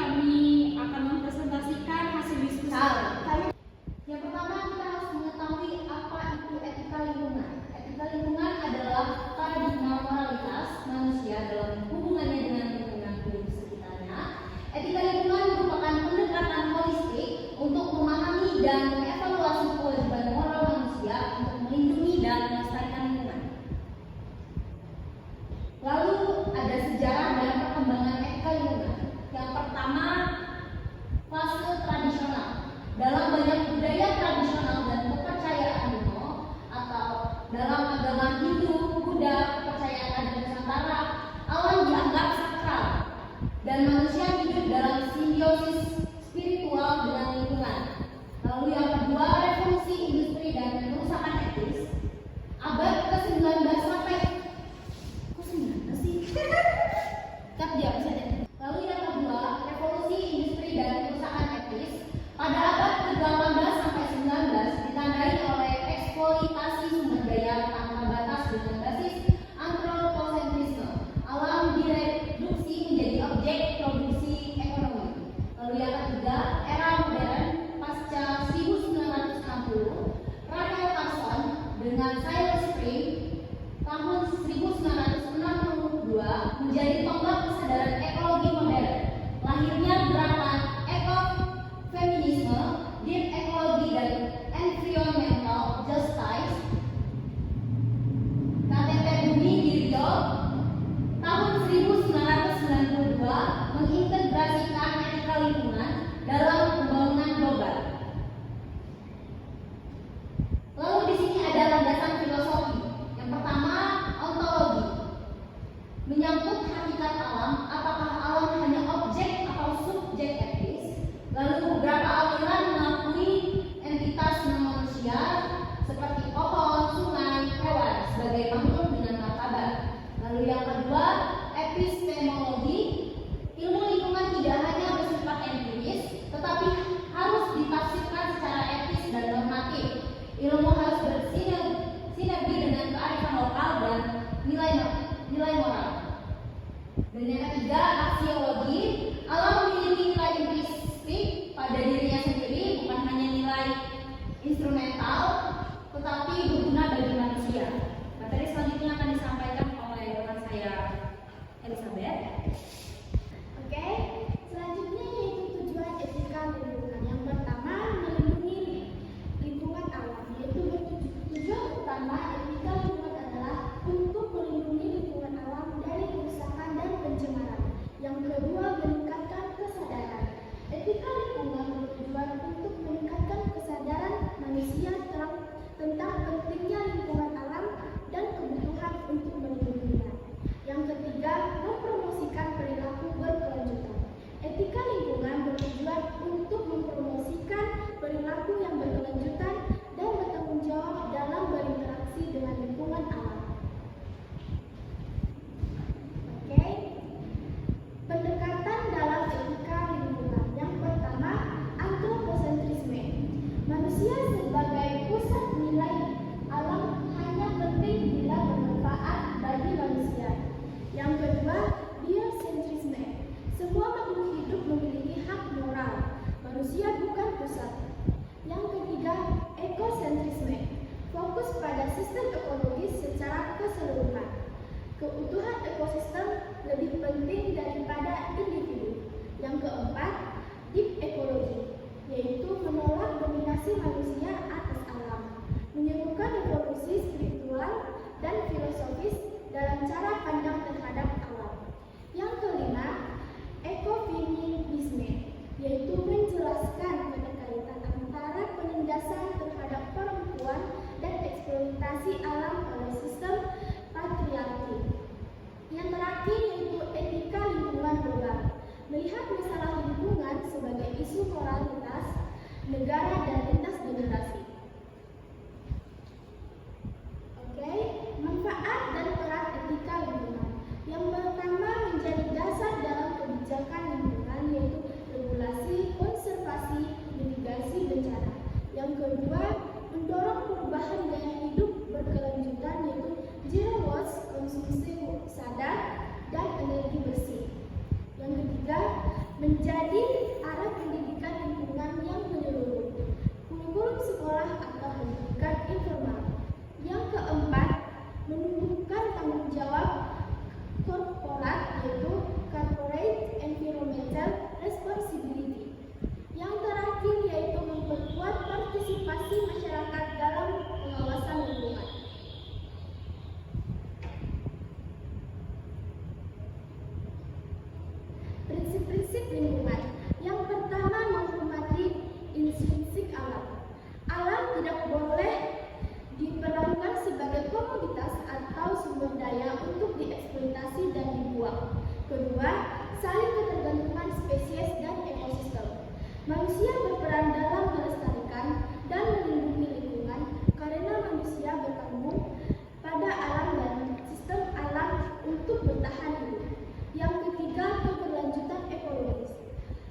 kami akan mempresentasikan hasil diskusi. Yang pertama, kita harus mengetahui apa itu etika lingkungan. Etika lingkungan adalah paradigma moralitas manusia dalam hubungannya dengan lingkungan hidup sekitarnya. Etika lingkungan merupakan pendekatan holistik untuk memahami dan mengevaluasi kewajiban moral manusia untuk melindungi dan melestarikan lingkungan. Lalu ada sejarah dan perkembangan etika lingkungan. Yang pertama, fase tradisional. Dalam banyak budaya tradisional dan kepercayaan kuno atau dalam agama Hindu, Buddha, kepercayaan dan Nusantara, alam dianggap sakral dan manusia hidup dalam simbiosis spiritual dengan lingkungan. Lalu yang kedua, revolusi industri dan kerusakan etis. Abad ke-19 sampai ke-19 sih? Lalu yang kedua, revolusi industri dan kerusakan etis. Pada abad ke-18 sampai 19 ditandai oleh eksploitasi sumber daya tanpa batas dengan basis antropocentrisme. Alam direduksi menjadi objek produksi ekonomi. Lalu yang ketiga, era modern pasca 1960, Rachel Carson dengan Silent Spring tahun 1962 menjadi tonggak kesadaran ekologi modern. Lahirnya gerakan ekofeminisme, deep ekologi dan environmental justice. KTT Bumi di Rio tahun 1992 mengintegrasikan etika lingkungan dalam pembangunan global. Lalu di sini ada landasan filosofi. Yang pertama, ontologi. Menyangkut hakikat alam, apakah alam hanya objek atau subjek etis? Lalu beberapa aliran mengakui entitas manusia seperti pohon, sungai, hewan sebagai makhluk dengan martabat. Lalu yang kedua, epistemologi. Ilmu lingkungan tidak hanya bersifat empiris, tetapi harus ditafsirkan secara etis dan normatif. Ilmu harus bersinergi dengan kearifan lokal dan nilai moral. Dan yang ketiga, aksiologi. Alam memiliki nilai intrinsik pada dirinya sendiri, bukan hanya nilai instrumental, tetapi berguna bagi manusia. Materi selanjutnya akan disampaikan oleh rekan saya, Elizabeth. Oke, selanjutnya yaitu tujuan etika lingkungan. Yang pertama, melindungi lingkungan alam, yaitu tujuan utama etika lingkungan adalah untuk melindungi lingkungan alam dari kerusakan dan pencemaran. Yang kedua, meningkatkan kesadaran. Etika lingkungan bertujuan untuk meningkatkan kesadaran manusia tentang pentingnya lingkungan alam dan kebutuhan untuk melindunginya. Yang ketiga, mempromosikan perilaku berkelanjutan. Etika lingkungan bertujuan untuk mempromosikan perilaku yang berkelanjutan dan bertanggung jawab dalam berinteraksi dengan lingkungan alam. Oke. Pendekatan dalam etika lingkungan. Yang pertama, antropocentrisme. Manusia sebagai pusat nilai alam hanya penting bila bermanfaat bagi manusia. Yang kedua, biocentrisme. Semua makhluk hidup memiliki hak moral. Manusia bukan pusat. Yang ketiga, ekosentrisme. Fokus pada sistem ekologis secara keseluruhan. Keutuhan ekosistem lebih penting daripada individu. Yang keempat, deep ekologi, yaitu menolak dominasi manusia atas alam, menyerukan evolusi spiritual dan filosofis dalam cara pandang terhadap alam. Yang kelima, ekofeminisme, yaitu menjelaskan keterkaitan antara penindasan terhadap perempuan dan eksploitasi alam oleh sistem patriarki. Yang terakhir yaitu etika lingkungan global, melihat masalah lingkungan sebagai isu moralitas negara dan lintas generasi. Oke, manfaat dan peran etika lingkungan. Yang jawab korporat, yaitu Corporate Environmental Responsibility. Yang terakhir yaitu memperkuat partisipasi masyarakat dalam pengawasan lingkungan. Prinsip-prinsip lingkungan. Yang pertama, menghormati intrinsik alam. Alam tidak boleh diperlakukan sebagai komoditas atau sumber daya untuk dieksploitasi dan dibuang. Kedua, saling ketergantungan spesies dan ekosistem. Manusia berperan dalam melestarikan dan melindungi lingkungan karena manusia bertanggung pada alam dan sistem alam untuk bertahan hidup. Yang ketiga, keberlanjutan ekologis.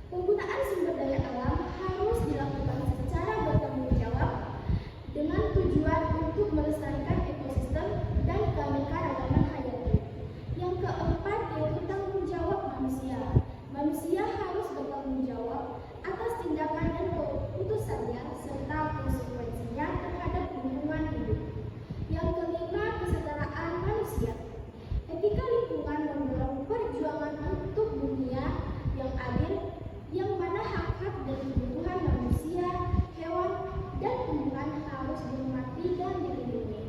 Penggunaan sumber daya alam harus dilakukan secara bertanggung jawab dengan tujuan untuk melestarikan ekosistem dan keanekaragaman hayati. Yang keempat yaitu tanggung jawab manusia. Manusia harus bertanggung jawab atas tindakan dan keputusannya serta konsekuensinya terhadap lingkungan hidup. Yang kelima, kesetaraan manusia. Etika lingkungan mendorong perjuangan untuk dunia yang adil, yang mana hak-hak dan kebutuhan manusia, hewan, dan tumbuhan harus dihormati dan dilindungi.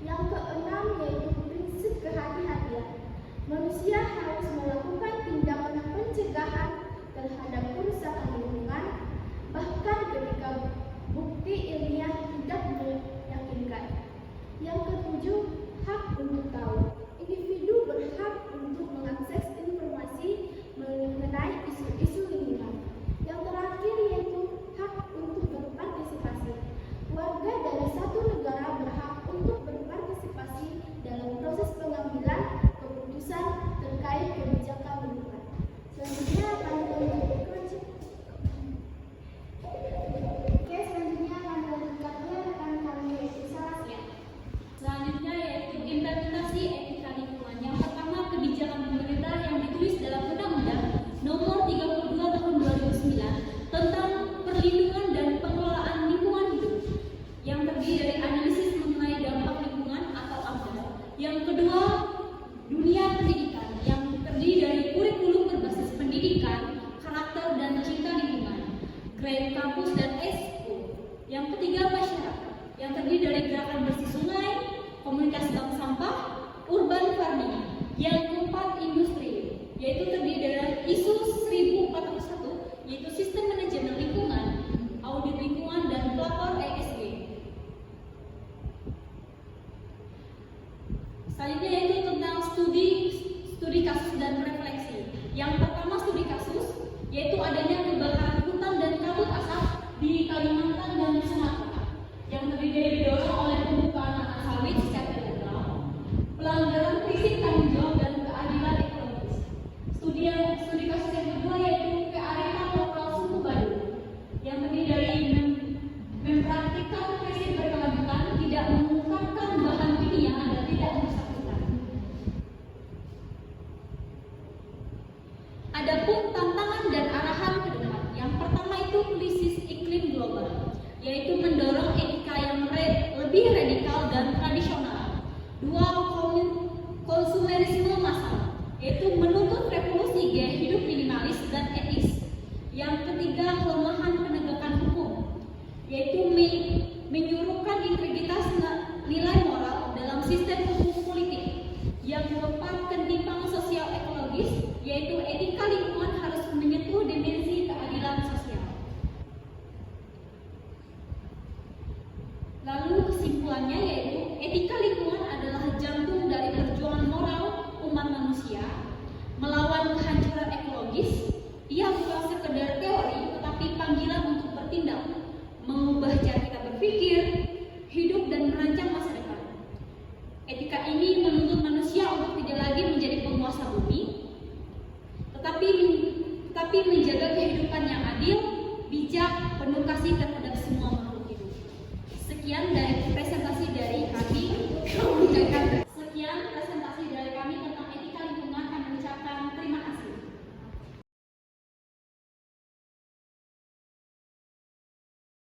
Yang keenam yaitu prinsip kehati-hatian. Manusia harus melakukan tindakan pencegahan terhadap kerusakan lingkungan, bahkan ketika bukti ilmiah tidak meyakinkan. Yang ketujuh, hak untuk tahu. Individu berhak untuk mengakses informasi mengenai isu-isu lingkungan. Yang terakhir yaitu hak untuk berpartisipasi. Warga dari satu negara berhak untuk berpartisipasi dalam proses pengambilan keputusan terkait kebijakan lingkungan. Selanjutnya akan dilanjutkan. Oke, selanjutnya akan dilanjutkan rekan kami yaitu Salasia. Selanjutnya yaitu implementasi etika lingkungan. Yang pertama, kebijakan pemerintah yang ditulis dalam Undang-Undang Nomor 32 Tahun 2009 tentang perlindungan dan pengelolaan lingkungan hidup, yang terdiri dari analisis mengenai dampak lingkungan atau AMDAL. Yang kedua, dunia pendidikan, yang terdiri dari kurikulum berbasis pendidikan, karakter dan cinta lingkungan, grade kampus dan ekskul. Yang ketiga, masyarakat, yang terdiri dari gerakan bersih sungai, komunitas bank sampah, urban farming. Yang keempat, industri, yaitu terdiri dari ISO 1041, yaitu sistem manajemen lingkungan, audit lingkungan, dan pelapor ESG. Selanjutnya yaitu tentang studi kasus dan refleksi. Yang pertama, studi kasus, yaitu adanya kebakaran hutan dan kabut asap di Kalimantan dan Sumatera, yang terdiri didorong oleh pembukaan lahan sawit secara ilegal, pelanggaran prinsip tanggung jawab dan keadilan ekologis. Studi kasus yang kedua yaitu kearifan lokal suku Baduy, yang terdiri dari mempraktikkan prinsip berkelanjutan, tidak mengungkapkan bahan kimia dan tidak merusak hutan. Adapun tantangan dan arahan ke depan, yang pertama itu krisis iklim global, yaitu mendorong etika yang lebih radikal dan tradisional. Dua, konsumerisme massal, yaitu menuntut revolusi gaya hidup minimalis dan etis. Yang ketiga, kelemahan penegakan hukum, yaitu